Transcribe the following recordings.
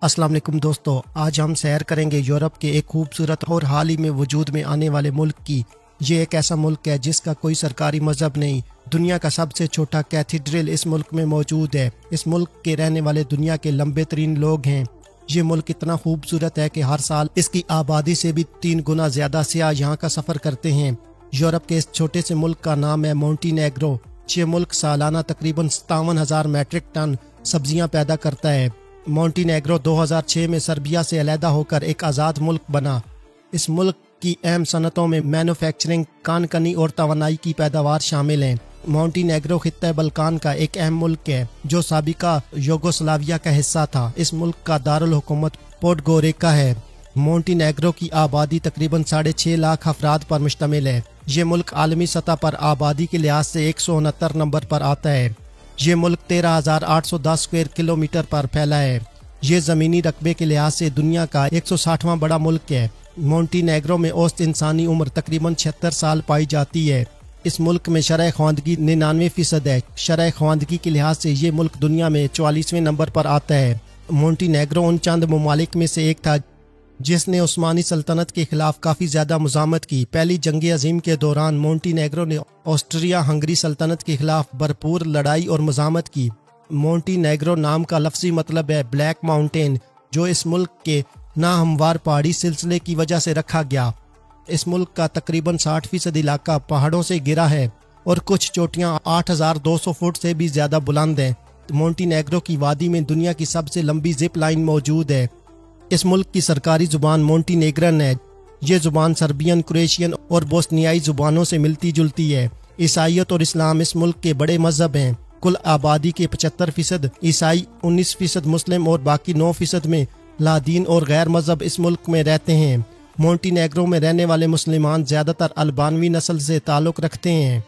अस्सलाम वालेकुम दोस्तों, आज हम सैर करेंगे यूरोप के एक खूबसूरत और हाल ही में वजूद में आने वाले मुल्क की। ये एक ऐसा मुल्क है जिसका कोई सरकारी मजहब नहीं। दुनिया का सबसे छोटा कैथीड्रल इस मुल्क में मौजूद है। इस मुल्क के रहने वाले दुनिया के लंबे तरीन लोग हैं। ये मुल्क इतना खूबसूरत है कि हर साल इसकी आबादी से भी 3 गुना ज्यादा सियाह यहाँ का सफर करते हैं। यूरोप के इस छोटे से मुल्क का नाम है मोंटीनेग्रो। ये मुल्क सालाना तकरीबन 57,000 मैट्रिक टन सब्जियां पैदा करता है। मोंटीनेग्रो 2006 में सर्बिया से अलहदा होकर एक आज़ाद मुल्क बना। इस मुल्क की अहम सनतों में मैन्युफैक्चरिंग, कानकनी और तवानाई की पैदावार शामिल हैं। मोंटीनेग्रो खित्ता बल्कान का एक अहम मुल्क है जो साबिका यूगोस्लाविया का हिस्सा था। इस मुल्क का दारुल हुकूमत पोडगोरिका है। मोंटीनेग्रो की आबादी तकरीबन 6.5 लाख अफराद पर मुश्तमिल है। ये मुल्क आलमी सतह पर आबादी के लिहाज से 169 नंबर पर आता है। ये मुल्क 13,810 स्क्वायर किलोमीटर पर फैला है। ये ज़मीनी रकबे के लिहाज से दुनिया का 160वां बड़ा मुल्क है। मोंटीनेग्रो में औसत इंसानी उम्र तकरीबन 76 साल पाई जाती है। इस मुल्क में शरह ख्वानदगी 99% है। शरह ख्वानदगी के लिहाज से ये मुल्क दुनिया में 44वें नंबर पर आता है। मोंटीनेग्रो उन चंद ममालिक में से एक था जिसने उस्मानी सल्तनत के खिलाफ काफ़ी ज़्यादा मुज़ामत की। पहली जंग अजीम के दौरान मोंटीनेग्रो ने ऑस्ट्रिया हंगरी सल्तनत के खिलाफ भरपूर लड़ाई और मुज़ामत की। मोंटीनेग्रो नाम का लफ्ज़ी मतलब है ब्लैक माउंटेन, जो इस मुल्क के नाहमवार पहाड़ी सिलसिले की वजह से रखा गया। इस मुल्क का तकरीबन 60% इलाका पहाड़ों से घिरा है और कुछ चोटियाँ 8,200 फुट से भी ज़्यादा बुलंद हैं। मोंटीनेग्रो की वादी में दुनिया की सबसे लंबी जिप लाइन मौजूद है। इस मुल्क की सरकारी जुबान मोंटीनेग्रन है। ये जुबान सर्बियन, क्रोएशियन और बोस्नियाई जुबानों से मिलती जुलती है। ईसाईयत और इस्लाम इस मुल्क के बड़े मजहब हैं। कुल आबादी के 75% ईसाई, 19% मुस्लिम और बाकी 9% में लादीन और गैर मजहब इस मुल्क में रहते हैं। मोंटीनेग्रो में रहने वाले मुसलमान ज़्यादातर अल्बानवी नस्ल से ताल्लुक़ रखते हैं।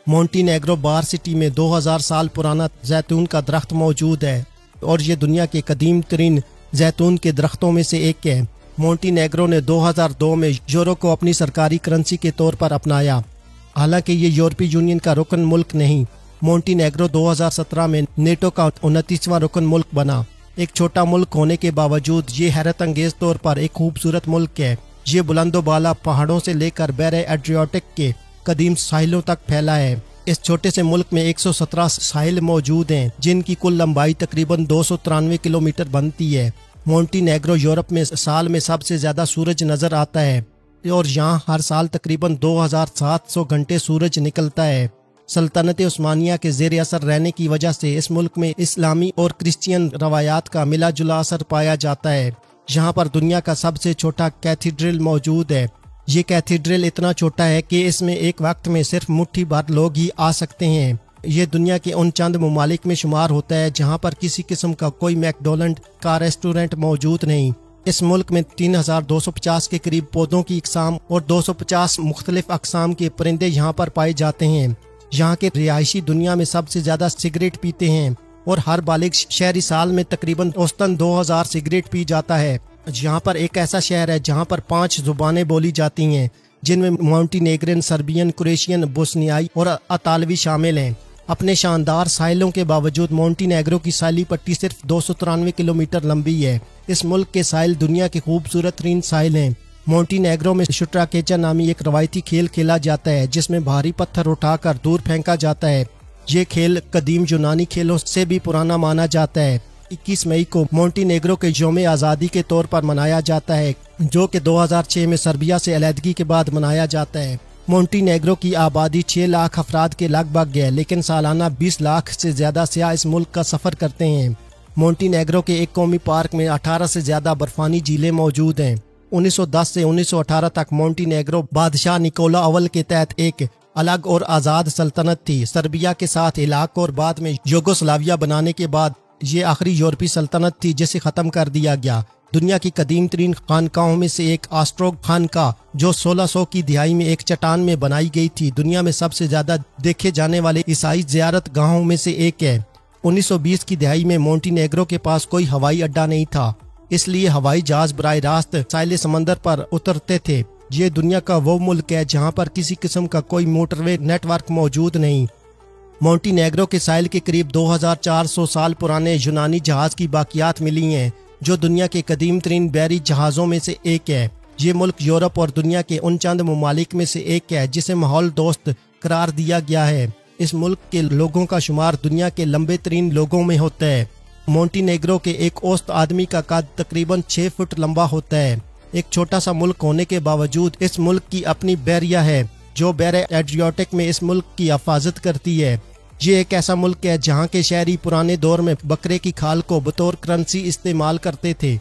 मोंटीनेग्रो बार सिटी में 2000 साल पुराना जैतून का दरख्त मौजूद है और ये दुनिया के कदीम तरीन जैतून के दरख्तों में से एक है। मोंटीनेग्रो ने 2002 में यूरो को अपनी सरकारी करेंसी के तौर पर अपनाया। हालांकि ये यूरोपीय यूनियन का रुकन मुल्क नहीं। मोंटीनेग्रो 2017 में नेटो का 29वां रुकन मुल्क बना। एक छोटा मुल्क होने के बावजूद ये हैरत अंगेज तौर पर एक खूबसूरत मुल्क है। ये बुलंदोबाला पहाड़ों से लेकर बहरे एड्रियाटिक के कदीम साहिलों तक फैला है। इस छोटे से मुल्क में 117 साहिल मौजूद हैं जिनकी कुल लंबाई तकरीबन 293 किलोमीटर बनती है। मोंटीनेग्रो यूरोप में साल में सबसे ज्यादा सूरज नजर आता है और यहाँ हर साल तकरीबन 2700 घंटे सूरज निकलता है। सल्तनत उस्मानिया के ज़ेर असर रहने की वजह से इस मुल्क में इस्लामी और क्रिश्चियन रवायात का मिला जुला असर पाया जाता है। यहाँ पर दुनिया का सबसे छोटा कैथीड्रल मौजूद है। ये कैथीड्रल इतना छोटा है कि इसमें एक वक्त में सिर्फ मुट्ठी भर लोग ही आ सकते हैं। ये दुनिया के उन चंद ममालिक में शुमार होता है जहाँ पर किसी किस्म का कोई मैकडोनल्ड का रेस्टोरेंट मौजूद नहीं। इस मुल्क में 3250 के करीब पौधों की इकसाम और 250 मुख्तलिफ अकसाम के परिंदे यहाँ पर पाए जाते हैं। यहाँ के रिहायशी दुनिया में सबसे ज्यादा सिगरेट पीते हैं और हर बालिग शहरी साल में तकरीबन औसतन 2000 सिगरेट पी जाता है। यहाँ पर एक ऐसा शहर है जहाँ पर 5 जुबानें बोली जाती हैं जिनमें मोंटीनेग्रिन, सर्बियन, क्रोएशियन, बोस्नियाई और अतालवी शामिल हैं। अपने शानदार साहिलों के बावजूद मोंटीनेग्रो की साहिली पट्टी सिर्फ 293 किलोमीटर लंबी है। इस मुल्क के साहिल दुनिया के खूबसूरत तरीन साहिल हैं। मोंटीनेग्रो में शुट्राकेचा नामी एक रवायती खेल खेला जाता है जिसमें भारी पत्थर उठाकर दूर फेंका जाता है। ये खेल कदीम यूनानी खेलों से भी पुराना माना जाता है। 21 मई को मोंटीनेग्रो के यौम आज़ादी के तौर पर मनाया जाता है जो कि 2006 में सर्बिया से अलहदगी के बाद मनाया जाता है। मोंटीनेग्रो की आबादी 6 लाख अफराद के लगभग है, लेकिन सालाना 20 लाख से ज्यादा सियाह इस मुल्क का सफर करते हैं। मोंटीनेग्रो के एक कौमी पार्क में 18 से ज्यादा बर्फानी झीलें मौजूद हैं। 1910 से 1918 तक मोंटीनेग्रो बादशाह निकोला अव्वल के तहत एक अलग और आज़ाद सल्तनत थी। सर्बिया के साथ इलाक और बाद में यूगोस्लाविया बनाने के बाद ये आखिरी यूरोपीय सल्तनत थी जिसे ख़त्म कर दिया गया। दुनिया की कदीम तरीन खानकाहों में से एक आस्ट्रोग खानका जो 1600 की दिहाई में एक चट्टान में बनाई गई थी, दुनिया में सबसे ज्यादा देखे जाने वाले ईसाई ज़ियारत गाहों में से एक है। 1920 की दिहाई में मोंटीनेग्रो के पास कोई हवाई अड्डा नहीं था, इसलिए हवाई जहाज बराह रास्त साहिल समंदर पर उतरते थे। ये दुनिया का वो मुल्क है जहाँ पर किसी किस्म का कोई मोटरवे नेटवर्क मौजूद नहीं। मोंटीनेग्रो के साहिल के करीब 2400 साल पुराने यूनानी जहाज की बाकियात मिली हैं जो दुनिया के कदीम तरीन बहरी जहाज़ों में से एक है। ये मुल्क यूरोप और दुनिया के उन चंद ममालिक में से एक है जिसे माहौल दोस्त करार दिया गया है। इस मुल्क के लोगों का शुमार दुनिया के लंबे तरीन लोगों में होता है। मोंटीनेग्रो के एक औसत आदमी का कद तकरीबन 6 फुट लंबा होता है। एक छोटा सा मुल्क होने के बावजूद इस मुल्क की अपनी बहरिया है जो बहरे एड्रियाटिक में इस मुल्क की हिफाजत करती है। ये एक ऐसा मुल्क है जहाँ के शहरी पुराने दौर में बकरे की खाल को बतौर करेंसी इस्तेमाल करते थे।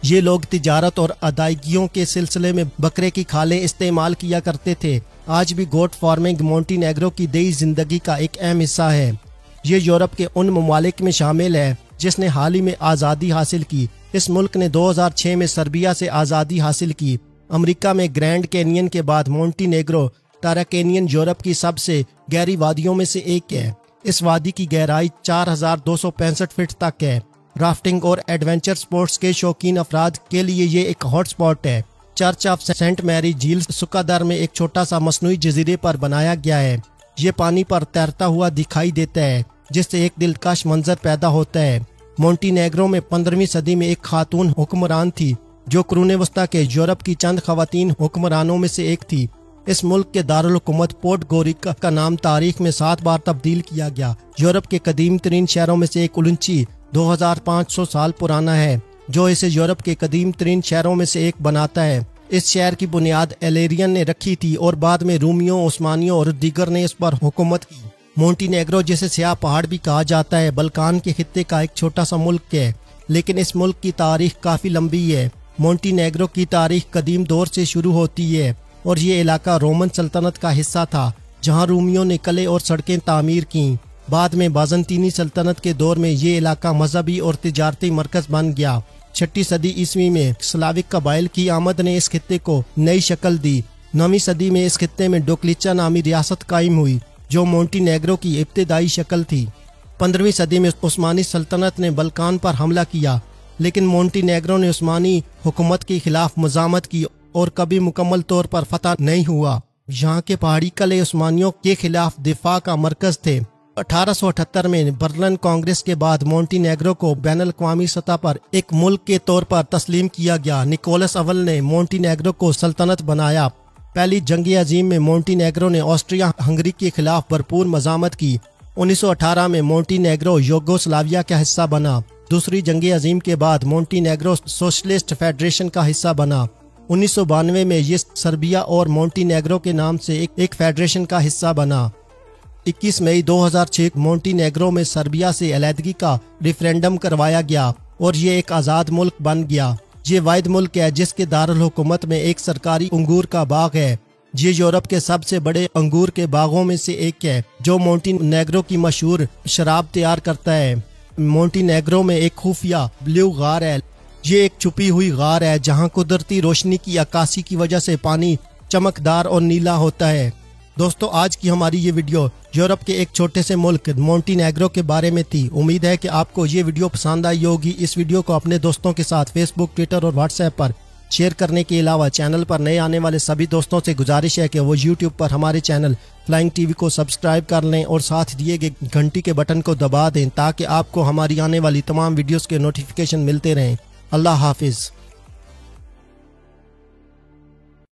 ये लोग तिजारत और अदायगियों के सिलसिले में बकरे की खालें इस्तेमाल किया करते थे। आज भी गोट फार्मिंग मोंटीनेग्रो की देई जिंदगी का एक अहम हिस्सा है। ये यूरोप के उन ममालिक में शामिल है जिसने हाल ही में आज़ादी हासिल की। इस मुल्क ने 2006 में सर्बिया से आज़ादी हासिल की। अमेरिका में ग्रैंड कैनियन के बाद मोंटीनेग्रो तारा कैनियन यूरोप की सबसे गहरी वादियों में से एक है। इस वादी की गहराई 4265 फीट तक है। राफ्टिंग और एडवेंचर स्पोर्ट्स के शौकीन अफराद के लिए ये एक हॉट स्पॉट है। चर्च ऑफ सेंट मैरी झील सुकादर में एक छोटा सा मसनूई जजीरे पर बनाया गया है। ये पानी पर तैरता हुआ दिखाई देता है जिससे एक दिलकश मंजर पैदा होता है। मोंटीनेग्रो में 15वीं सदी में एक खातून हुक्मरान थी जो कुरून वस्ता के यूरोप की चंद खवातीन हुक्मरानों में से एक थी। इस मुल्क के दारुल हुकूमत पोर्ट गोरिका का नाम तारीख में 7 बार तब्दील किया गया। यूरोप के कदीम तरीन शहरों में से एक उलंची 2500 साल पुराना है जो इसे यूरोप के कदीम तरीन शहरों में से एक बनाता है। इस शहर की बुनियाद एलेरियन ने रखी थी और बाद में रूमियों, उस्मानियों और दीगर ने इस पर हुकूमत की। मोंटीनेग्रो जिसे स्याह पहाड़ भी कहा जाता है बल्कान के खित्ते का एक छोटा सा मुल्क है, लेकिन इस मुल्क की तारीख काफ़ी लंबी है। मोंटीनेग्रो की तारीख कदीम दौर से शुरू होती है और ये इलाका रोमन सल्तनत का हिस्सा था जहाँ रूमियों ने किले और सड़कें तामीर की। बाद में बाज़ंतीनी सल्तनत के दौर में ये इलाका मजहबी और तिजारती मरकज़ बन गया। 6वीं सदी ईस्वी में स्लाविक कबाइल की आमद ने इस खित्ते को नई शक्ल दी। 9वीं सदी में इस खित्ते में डोक्लिचा नामी रियासत कायम हुई जो मोंटीनेग्रो की इब्तदाई शक्ल थी। 15वीं सदी में उस्मानी सल्तनत ने बल्कान पर हमला किया, लेकिन मोंटीनेग्रो ने उस्मानी हुकूमत के खिलाफ मज़ामत की और कभी मुकम्मल तौर पर फतह नहीं हुआ। यहाँ के पहाड़ी किले उस्मानियों के खिलाफ दिफा का मरकज थे। 1878 में बर्लिन कांग्रेस के बाद मोंटीनेग्रो को बैनुल-अक़वामी सतह पर एक मुल्क के तौर पर तस्लीम किया गया। निकोलस अव्वल ने मोंटीनेग्रो को सल्तनत बनाया। पहली जंग अजीम में मोंटीनेग्रो ने ऑस्ट्रिया हंगरी के खिलाफ भरपूर मज़ामत की। 1918 में मोंटीनेग्रो यूगोस्लाविया का हिस्सा बना। दूसरी जंग अजीम के बाद मोंटीनेग्रो सोशलिस्ट फेडरेशन का हिस्सा बना। 1992 में ये सर्बिया और मोंटीनेग्रो के नाम से एक फेडरेशन का हिस्सा बना। 21 मई 2006 मोंटीनेग्रो में सर्बिया से अलहदगी का रेफरेंडम करवाया गया और ये एक आज़ाद मुल्क बन गया। ये वाहिद मुल्क है जिसके दारुल हुकूमत में एक सरकारी अंगूर का बाग है। ये यूरोप के सबसे बड़े अंगूर के बागों में से एक है जो मोंटीनेग्रो की मशहूर शराब तैयार करता है। मोंटीनेग्रो में एक खुफिया ब्लू गार है। ये एक छुपी हुई गार है जहाँ कुदरती रोशनी की अक्कासी की वजह से पानी चमकदार और नीला होता है। दोस्तों, आज की हमारी ये वीडियो यूरोप के एक छोटे से मुल्क मोंटीनेग्रो के बारे में थी। उम्मीद है कि आपको ये वीडियो पसंद आई होगी। इस वीडियो को अपने दोस्तों के साथ फेसबुक, ट्विटर और व्हाट्सएप पर शेयर करने के अलावा चैनल पर नए आने वाले सभी दोस्तों से गुजारिश है कि वो यूट्यूब पर हमारे चैनल फ्लाइंग टीवी को सब्सक्राइब कर लें और साथ दिए गए घंटी के बटन को दबा दें ताकि आपको हमारी आने वाली तमाम वीडियोस के नोटिफिकेशन मिलते रहें। अल्लाह हाफिज़।